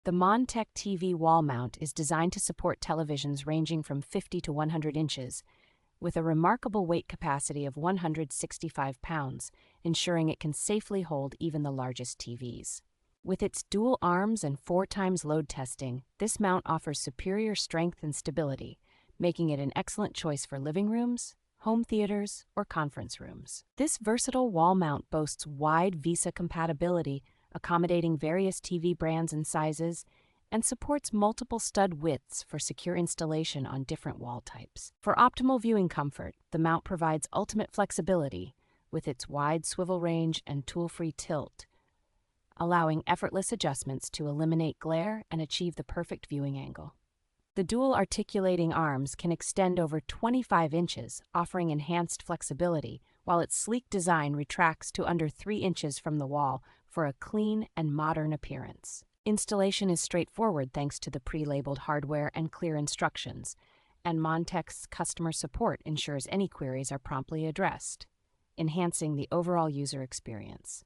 The monTEK TV wall mount is designed to support televisions ranging from 50 to 100 inches, with a remarkable weight capacity of 165 pounds, ensuring it can safely hold even the largest TVs. With its dual arms and 4 times load testing, this mount offers superior strength and stability, making it an excellent choice for living rooms, home theaters, or conference rooms. This versatile wall mount boasts wide VESA compatibility, accommodating various TV brands and sizes, and supports multiple stud widths for secure installation on different wall types. For optimal viewing comfort, the mount provides ultimate flexibility with its wide swivel range and tool-free tilt, allowing effortless adjustments to eliminate glare and achieve the perfect viewing angle. The dual articulating arms can extend over 25 inches, offering enhanced flexibility, while its sleek design retracts to under 3 inches from the wall for a clean and modern appearance. Installation is straightforward thanks to the pre-labeled hardware and clear instructions, and monTEK's customer support ensures any queries are promptly addressed, enhancing the overall user experience.